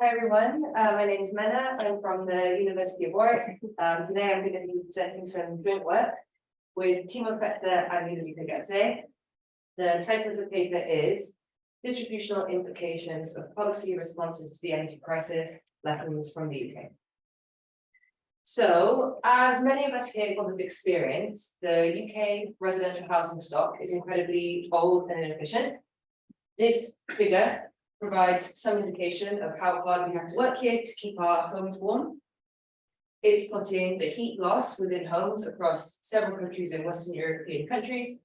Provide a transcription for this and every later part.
Hi everyone, my name is Menna. I'm from the University of Warwick. Today I'm going to be presenting some joint work with Timo Fetzer and Ludovica Getze. The title of the paper is Distributional Implications of Policy Responses to the Energy Crisis, Lessons from the UK. So, as many of us here will have experienced, the UK residential housing stock is incredibly old and inefficient. This figure provides some indication of how hard we have to work here to keep our homes warm. It's plotting the heat loss within homes across several countries in Western European countries.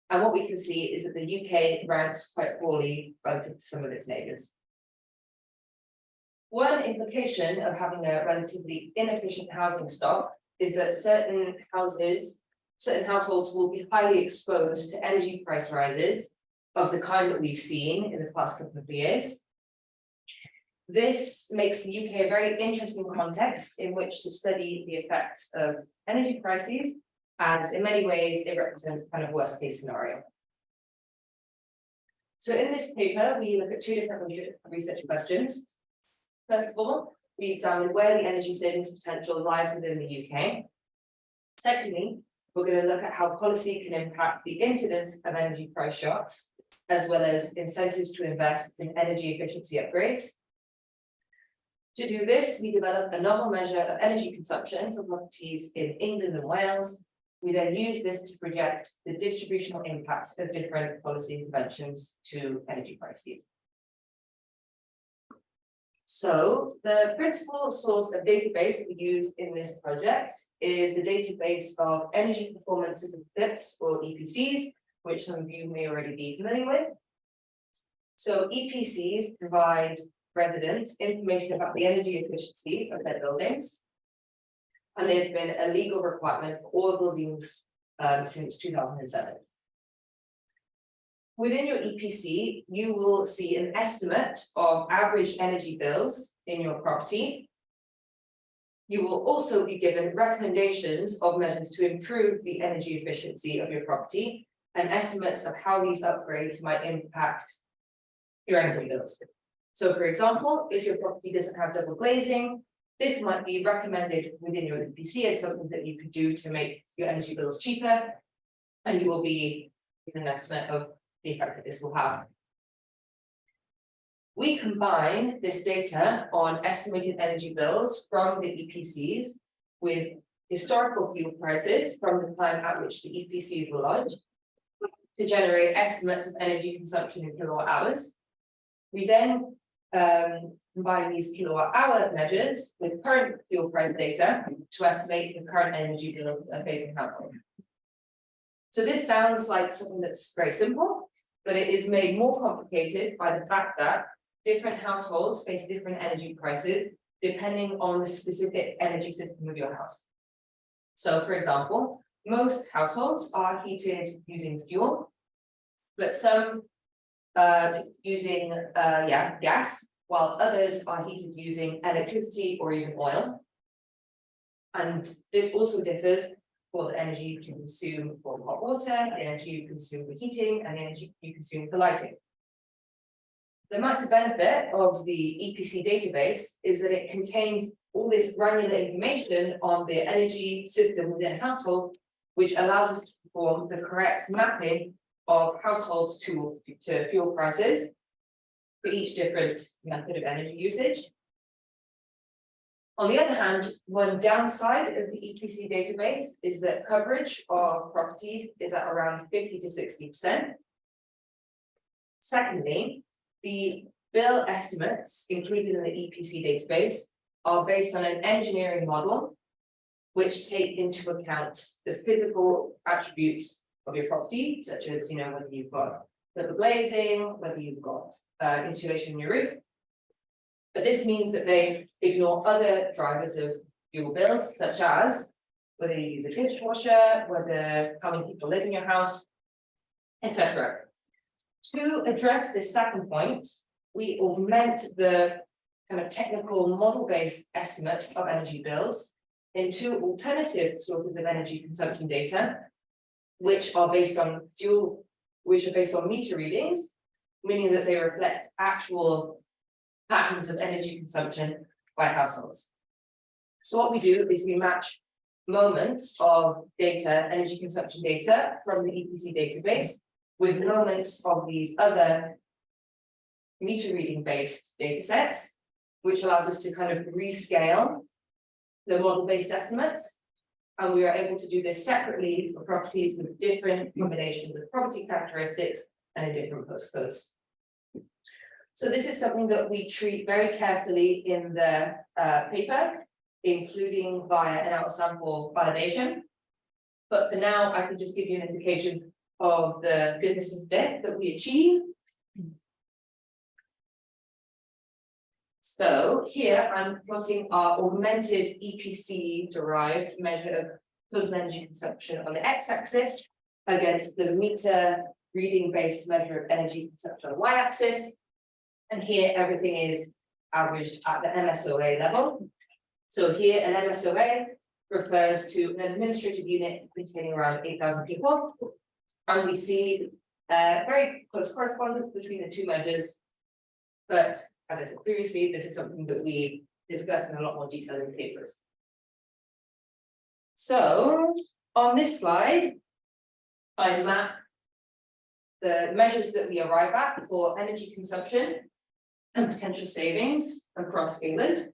And what we can see is that the UK ranks quite poorly relative to some of its neighbours. One implication of having a relatively inefficient housing stock is that certain households will be highly exposed to energy price rises of the kind that we've seen in the past couple of years. This makes the UK a very interesting context in which to study the effects of energy prices, as in many ways it represents a kind of worst case scenario. So in this paper, we look at two different research questions. First of all, we examine where the energy savings potential lies within the UK. Secondly, we're going to look at how policy can impact the incidence of energy price shocks, as well as incentives to invest in energy efficiency upgrades. To do this, we developed a novel measure of energy consumption for properties in England and Wales. We then use this to project the distributional impact of different policy interventions to energy prices. So the principal source of database that we use in this project is the database of energy performance certificates, or EPCs, which some of you may already be familiar with. So EPCs provide residents information about the energy efficiency of their buildings, and they've been a legal requirement for all buildings since 2007. Within your EPC, you will see an estimate of average energy bills in your property. You will also be given recommendations of measures to improve the energy efficiency of your property and estimates of how these upgrades might impact your energy bills. So for example, if your property doesn't have double glazing, this might be recommended within your EPC as something that you could do to make your energy bills cheaper, and you will be given an estimate of the effect that this will have. We combine this data on estimated energy bills from the EPCs with historical fuel prices from the time at which the EPCs were lodged to generate estimates of energy consumption in kilowatt hours. We then combine these kilowatt hour measures with current fuel price data to estimate the current energy bill of a facing household. So this sounds like something that's very simple, but it is made more complicated by the fact that different households face different energy prices depending on the specific energy system of your house. So for example, most households are heated using fuel, but some using gas, while others are heated using electricity or even oil. And this also differs for the energy you consume for hot water, the energy you consume for heating, and the energy you consume for lighting. The massive benefit of the EPC database is that it contains all this granular information on the energy system within a household, which allows us to perform the correct mapping of households to fuel prices for each different method of energy usage. On the other hand, one downside of the EPC database is that coverage of properties is at around 50 to 60%. Secondly, the bill estimates included in the EPC database are based on an engineering model which take into account the physical attributes of your property, such as whether you've got double glazing, whether you've got insulation in your roof. But this means that they ignore other drivers of fuel bills, such as whether you use a dishwasher, how many people live in your house, etc. To address this second point, we augment the kind of technical model-based estimates of energy bills into alternative sources of energy consumption data, which are based on meter readings, meaning that they reflect actual patterns of energy consumption by households. So what we do is we match moments of data, energy consumption data from the EPC database with moments of these other meter reading based data sets, which allows us to kind of rescale the model based estimates. And we are able to do this separately for properties with different combinations of property characteristics and in different postcodes. So this is something that we treat very carefully in the paper, including via an out-of-sample validation. But for now, I can just give you an indication of the goodness and fit that we achieve. So here I'm plotting our augmented EPC derived measure of total energy consumption on the x-axis against the meter reading based measure of energy consumption on the y-axis. And here everything is averaged at the MSOA level. So here an MSOA refers to an administrative unit containing around 8,000 people. And we see very close correspondence between the two measures. But as I said previously, this is something that we discuss in a lot more detail in the papers. So on this slide, I map the measures that we arrive at for energy consumption and potential savings across England.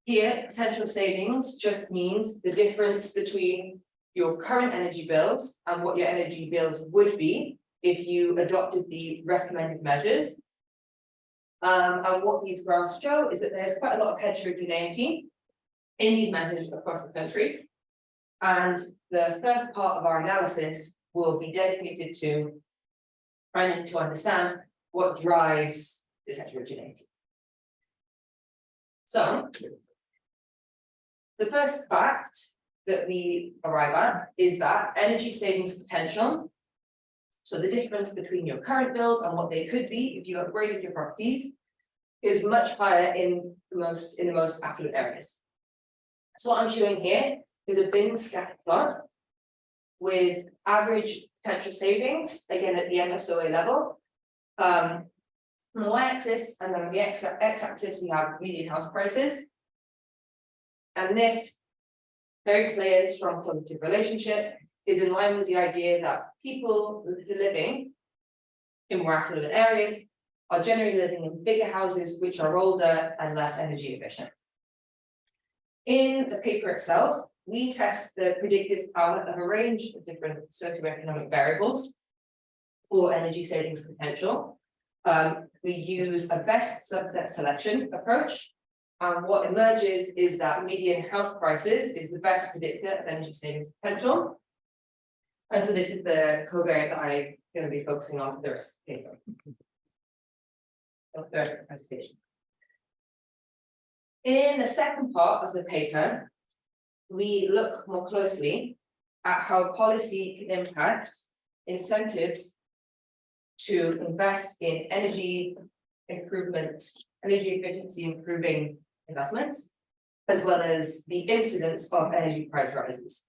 Here, potential savings just means the difference between your current energy bills and what your energy bills would be if you adopted the recommended measures. And what these graphs show is that there's quite a lot of heterogeneity in these measures across the country. And the first part of our analysis will be dedicated to trying to understand what drives this heterogeneity. So, the first fact that we arrive at is that energy savings potential, so the difference between your current bills and what they could be if you upgraded your properties, is much higher in the most affluent areas. So what I'm showing here is a bin scatter plot with average potential savings, again at the MSOA level. On the y-axis and then on the x-axis we have median house prices. And this very clear, strong positive relationship is in line with the idea that people living in more affluent areas are generally living in bigger houses which are older and less energy efficient. In the paper itself, we test the predictive power of a range of different socioeconomic variables for energy savings potential. We use a best subset selection approach. And what emerges is that median house prices is the best predictor of energy savings potential. And so this is the covariate that I'm going to be focusing on for the rest of the paper. The rest of the presentation. In the second part of the paper, we look more closely at how policy can impact incentives to invest in energy improvement, energy efficiency improving investments, as well as the incidence of energy price rises.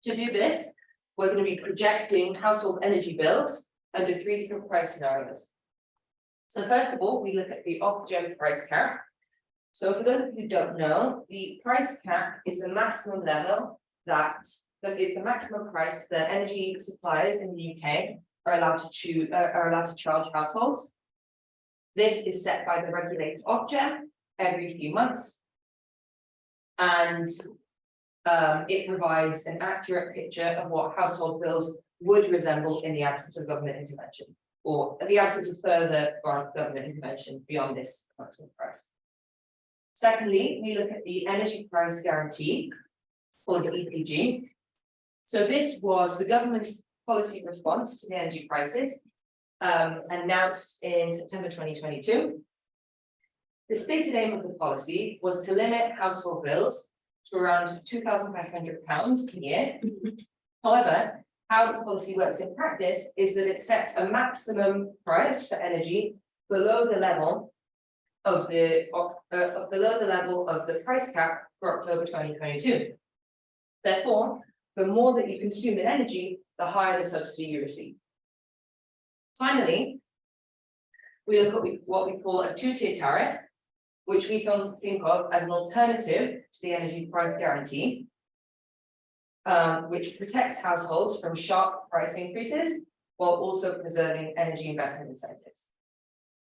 To do this, we're going to be projecting household energy bills under 3 different price scenarios. So first of all, we look at the Ofgem price cap. So for those of you who don't know, the price cap is the maximum level that is the maximum price that energy suppliers in the UK are allowed to charge households. This is set by the regulator Ofgem every few months, and it provides an accurate picture of what household bills would resemble in the absence of government intervention, or the absence of further government intervention beyond this maximum price. Secondly, we look at the energy price guarantee, or the EPG. So this was the government's policy response to the energy prices, announced in September 2022. The stated aim of the policy was to limit household bills to around £2,500 a year. However, how the policy works in practice is that it sets a maximum price for energy below the level of the price cap for October 2022. Therefore, the more that you consume in energy, the higher the subsidy you receive. Finally, we look at what we call a two-tier tariff, which we can think of as an alternative to the energy price guarantee, which protects households from sharp price increases while also preserving energy investment incentives.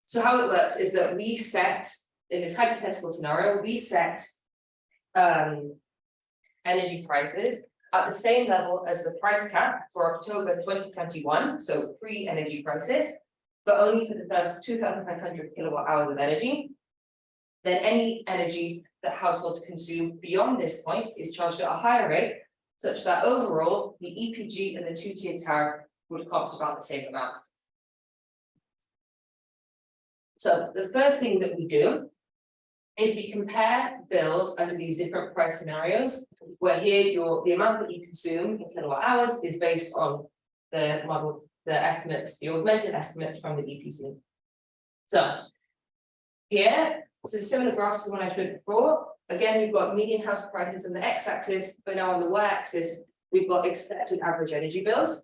So how it works is that we set, in this hypothetical scenario, we set energy prices at the same level as the price cap for October 2021, so pre-energy prices, but only for the first 2,500 kilowatt hours of energy. Then any energy that households consume beyond this point is charged at a higher rate, such that overall the EPG and the two-tier tariff would cost about the same amount. So the first thing that we do is we compare bills under these different price scenarios, where here the amount that you consume in kilowatt hours is based on the model, the estimates, the augmented estimates from the EPC. So here, this is a similar graph to the one I showed before. Again, we've got median house prices on the x-axis, but now on the y-axis, we've got expected average energy bills.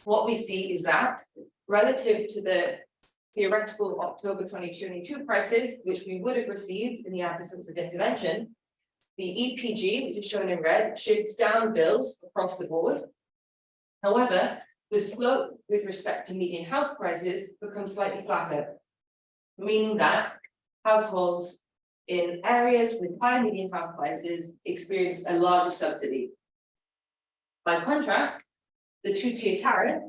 What we see is that relative to the theoretical October 2022 prices, which we would have received in the absence of intervention, the EPG, which is shown in red, shifts down bills across the board. However, the slope with respect to median house prices becomes slightly flatter, meaning that households in areas with high median house prices experience a larger subsidy. By contrast, the two-tier tariff,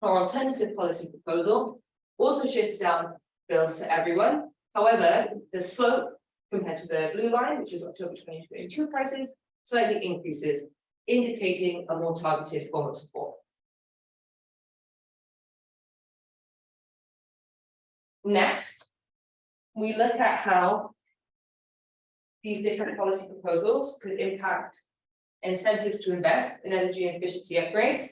our alternative policy proposal, also shifts down bills to everyone. However, the slope compared to the blue line, which is October 2022 prices, slightly increases, indicating a more targeted form of support. Next, we look at how these different policy proposals could impact incentives to invest in energy efficiency upgrades.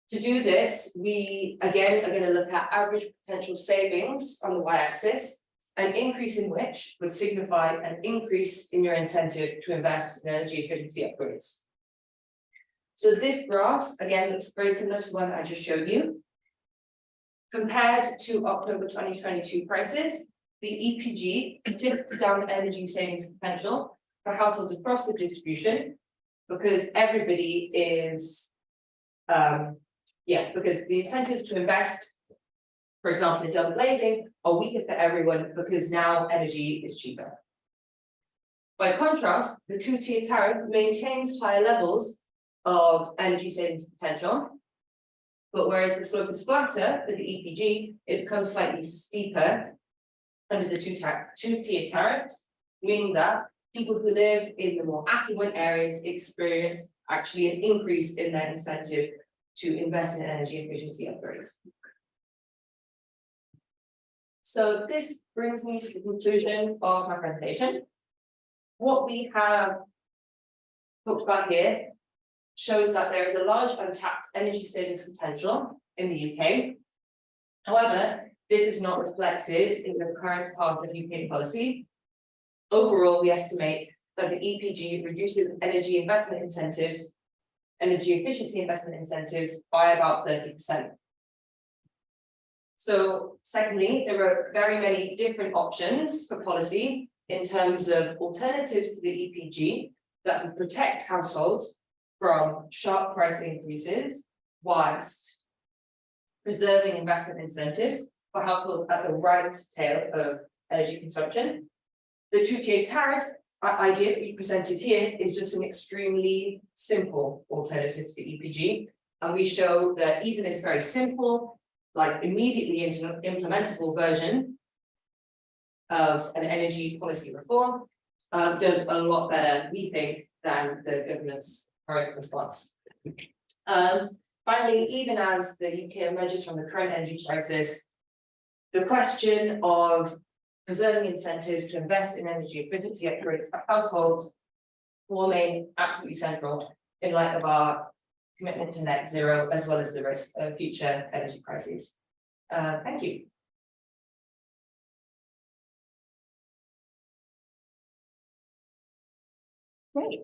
To do this, we again are going to look at average potential savings on the y-axis, an increase in which would signify an increase in your incentive to invest in energy efficiency upgrades. So this graph, again, looks very similar to the one that I just showed you. Compared to October 2022 prices, the EPG shifts down energy savings potential for households across the distribution, because everybody is, because the incentives to invest, for example, in double glazing, are weaker for everyone because now energy is cheaper. By contrast, the two-tier tariff maintains higher levels of energy savings potential, but whereas the slope is flatter for the EPG, it becomes slightly steeper under the two-tier tariff, meaning that people who live in the more affluent areas experience actually an increase in their incentive to invest in energy efficiency upgrades. So this brings me to the conclusion of my presentation. What we have talked about here shows that there is a large untapped energy savings potential in the UK. However, this is not reflected in the current path of UK policy. Overall, we estimate that the EPG reduces energy investment incentives, energy efficiency investment incentives by about 30%. So secondly, there are very many different options for policy in terms of alternatives to the EPG that would protect households from sharp price increases whilst preserving investment incentives for households at the right tail of energy consumption. The two-tier tariff idea that we presented here is just an extremely simple alternative to the EPG, and we show that even this very simple, like immediately implementable version of an energy policy reform does a lot better, we think, than the government's current response. Finally, even as the UK emerges from the current energy crisis, the question of preserving incentives to invest in energy efficiency upgrades for households will remain absolutely central in light of our commitment to net zero, as well as the risk of future energy crises. Thank you. Great.